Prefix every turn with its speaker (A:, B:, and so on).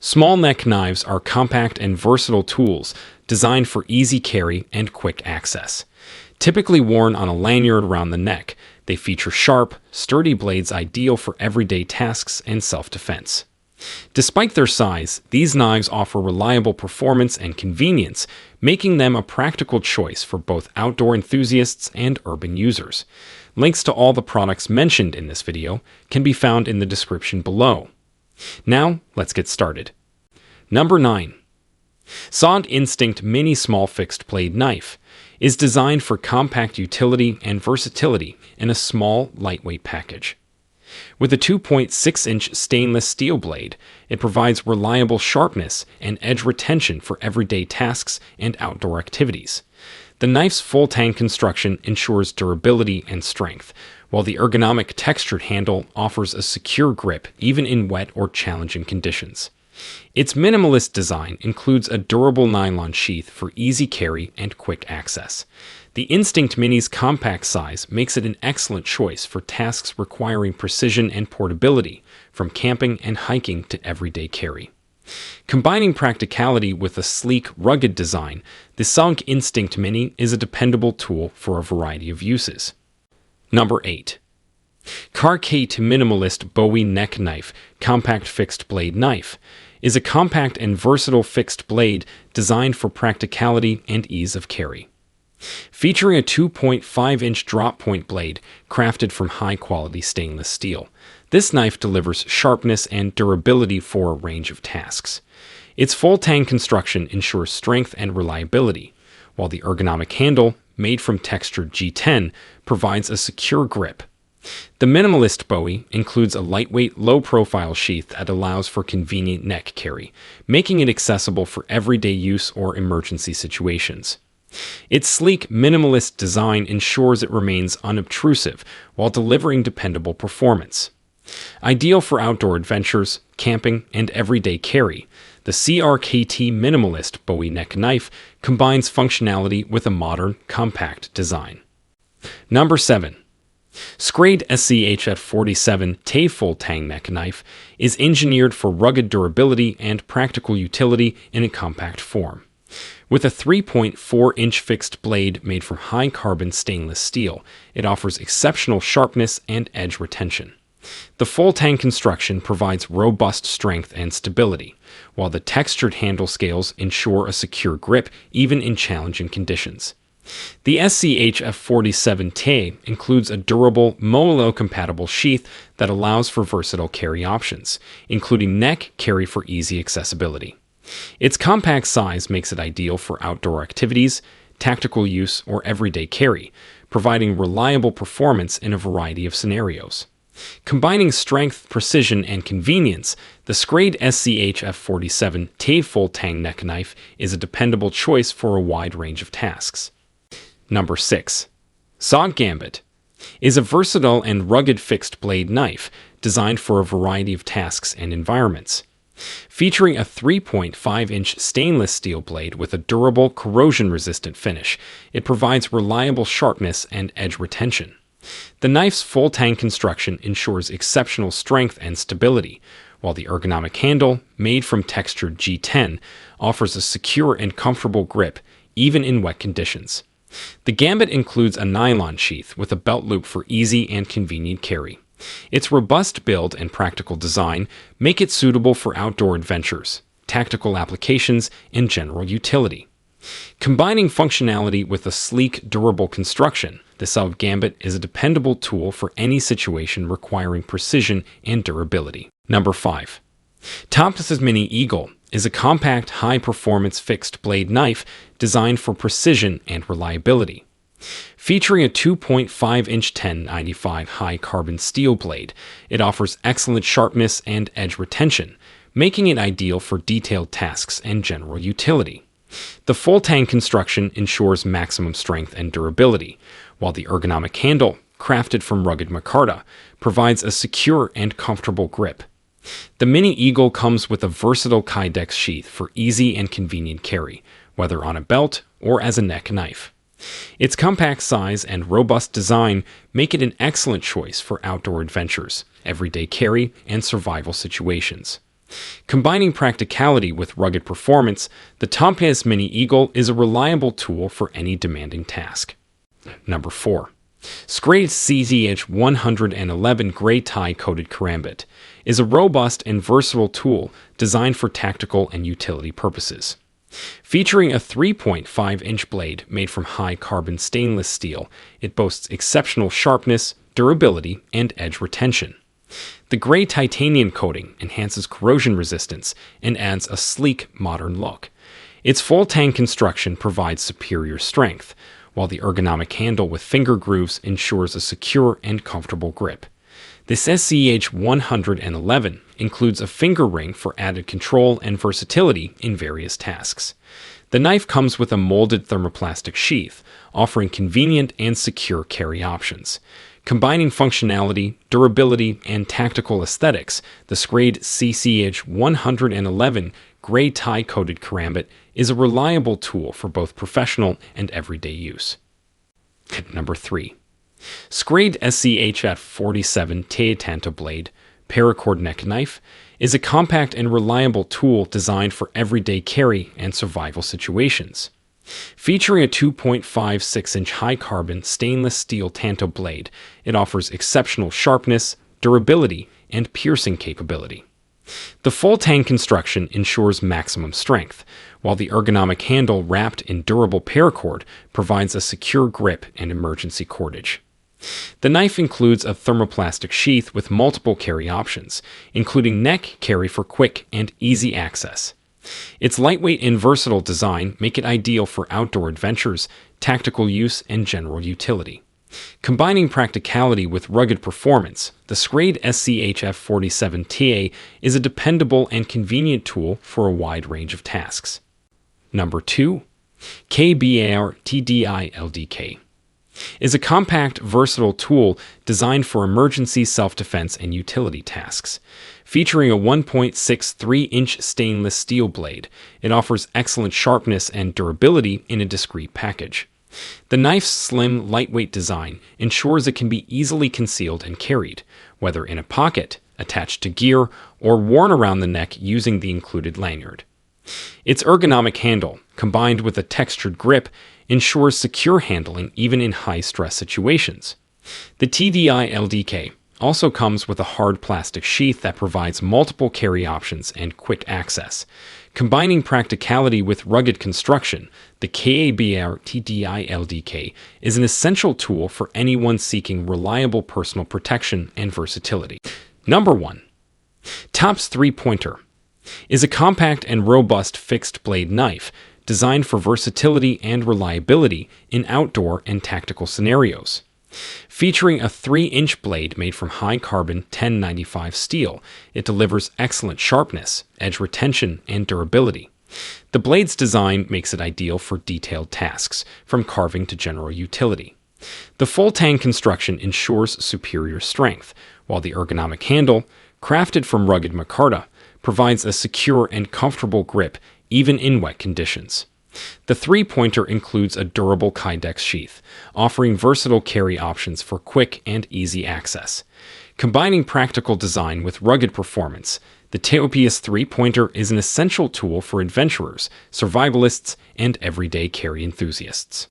A: Small neck knives are compact and versatile tools designed for easy carry and quick access. Typically worn on a lanyard around the neck, they feature sharp, sturdy blades ideal for everyday tasks and self-defense. Despite their size, these knives offer reliable performance and convenience, making them a practical choice for both outdoor enthusiasts and urban users. Links to all the products mentioned in this video can be found in the description below. Now, let's get started. Number 9. SOG Instinct Mini Small Fixed Blade Knife is designed for compact utility and versatility in a small, lightweight package. With a 2.6-inch stainless steel blade, it provides reliable sharpness and edge retention for everyday tasks and outdoor activities. The knife's full tang construction ensures durability and strength, while the ergonomic textured handle offers a secure grip even in wet or challenging conditions. Its minimalist design includes a durable nylon sheath for easy carry and quick access. The Instinct Mini's compact size makes it an excellent choice for tasks requiring precision and portability, from camping and hiking to everyday carry. Combining practicality with a sleek, rugged design, the SOG Instinct Mini is a dependable tool for a variety of uses. Number 8. CRKT Minimalist Bowie Neck Knife Compact Fixed Blade Knife is a compact and versatile fixed blade designed for practicality and ease of carry. Featuring a 2.5-inch drop-point blade crafted from high-quality stainless steel, this knife delivers sharpness and durability for a range of tasks. Its full tang construction ensures strength and reliability, while the ergonomic handle, made from textured G10, provides a secure grip. The Minimalist Bowie includes a lightweight, low-profile sheath that allows for convenient neck carry, making it accessible for everyday use or emergency situations. Its sleek, minimalist design ensures it remains unobtrusive while delivering dependable performance. Ideal for outdoor adventures, camping, and everyday carry, the CRKT Minimalist Bowie Neck Knife combines functionality with a modern, compact design. Number 7. Schrade SCHF47 Tay Full Tang Neck Knife is engineered for rugged durability and practical utility in a compact form. With a 3.4-inch fixed blade made from high-carbon stainless steel, it offers exceptional sharpness and edge retention. The full tang construction provides robust strength and stability, while the textured handle scales ensure a secure grip even in challenging conditions. The SCHF47 Tay includes a durable, MOLO-compatible sheath that allows for versatile carry options, including neck carry for easy accessibility. Its compact size makes it ideal for outdoor activities, tactical use, or everyday carry, providing reliable performance in a variety of scenarios. Combining strength, precision, and convenience, the Schrade SCHF47 Tay Full Tang Neck Knife is a dependable choice for a wide range of tasks. Number 6. SOG Gambit is a versatile and rugged fixed blade knife designed for a variety of tasks and environments. Featuring a 3.5-inch stainless steel blade with a durable, corrosion-resistant finish, it provides reliable sharpness and edge retention. The knife's full tang construction ensures exceptional strength and stability, while the ergonomic handle, made from textured G10, offers a secure and comfortable grip even in wet conditions. The Gambit includes a nylon sheath with a belt loop for easy and convenient carry. Its robust build and practical design make it suitable for outdoor adventures, tactical applications, and general utility. Combining functionality with a sleek, durable construction, the SOG Gambit is a dependable tool for any situation requiring precision and durability. Number 5. Tanto's Mini Eagle is a compact, high-performance fixed blade knife designed for precision and reliability. Featuring a 2.5-inch 1095 high-carbon steel blade, it offers excellent sharpness and edge retention, making it ideal for detailed tasks and general utility. The full tang construction ensures maximum strength and durability, while the ergonomic handle, crafted from rugged micarta, provides a secure and comfortable grip. The Mini Eagle comes with a versatile Kydex sheath for easy and convenient carry, whether on a belt or as a neck knife. Its compact size and robust design make it an excellent choice for outdoor adventures, everyday carry, and survival situations. Combining practicality with rugged performance, the Tampes Mini Eagle is a reliable tool for any demanding task. Number 4. Schrade's CZH-111 gray tie-coated Karambit is a robust and versatile tool designed for tactical and utility purposes. Featuring a 3.5-inch blade made from high-carbon stainless steel, it boasts exceptional sharpness, durability, and edge retention. The gray titanium coating enhances corrosion resistance and adds a sleek, modern look. Its full tang construction provides superior strength, while the ergonomic handle with finger grooves ensures a secure and comfortable grip. This SCH-111 includes a finger ring for added control and versatility in various tasks. The knife comes with a molded thermoplastic sheath, offering convenient and secure carry options. Combining functionality, durability, and tactical aesthetics, the Schrade CCH-111 gray tie-coated Karambit is a reliable tool for both professional and everyday use. Number 3. Schrade SCH-47 Tanto blade, Paracord neck knife, is a compact and reliable tool designed for everyday carry and survival situations. Featuring a 2.56-inch high-carbon stainless steel Tanto blade, it offers exceptional sharpness, durability, and piercing capability. The full tang construction ensures maximum strength, while the ergonomic handle wrapped in durable paracord provides a secure grip and emergency cordage. The knife includes a thermoplastic sheath with multiple carry options, including neck carry for quick and easy access. Its lightweight and versatile design make it ideal for outdoor adventures, tactical use, and general utility. Combining practicality with rugged performance, the Schrade SCH-47 is a dependable and convenient tool for a wide range of tasks. Number 2. KBAR TDI LDK is a compact, versatile tool designed for emergency self-defense and utility tasks. Featuring a 1.63-inch stainless steel blade, it offers excellent sharpness and durability in a discreet package. The knife's slim, lightweight design ensures it can be easily concealed and carried, whether in a pocket, attached to gear, or worn around the neck using the included lanyard. Its ergonomic handle, combined with a textured grip, ensures secure handling even in high-stress situations. The TDI LDK also comes with a hard plastic sheath that provides multiple carry options and quick access. Combining practicality with rugged construction, the KBAR TDI LDK is an essential tool for anyone seeking reliable personal protection and versatility. Number 1. Top's 3-pointer is a compact and robust fixed-blade knife designed for versatility and reliability in outdoor and tactical scenarios. Featuring a 3-inch blade made from high-carbon 1095 steel, it delivers excellent sharpness, edge retention, and durability. The blade's design makes it ideal for detailed tasks, from carving to general utility. The full tang construction ensures superior strength, while the ergonomic handle, crafted from rugged micarta, provides a secure and comfortable grip even in wet conditions. The 3-pointer includes a durable Kydex sheath, offering versatile carry options for quick and easy access. Combining practical design with rugged performance, the Teopius 3-pointer is an essential tool for adventurers, survivalists, and everyday carry enthusiasts.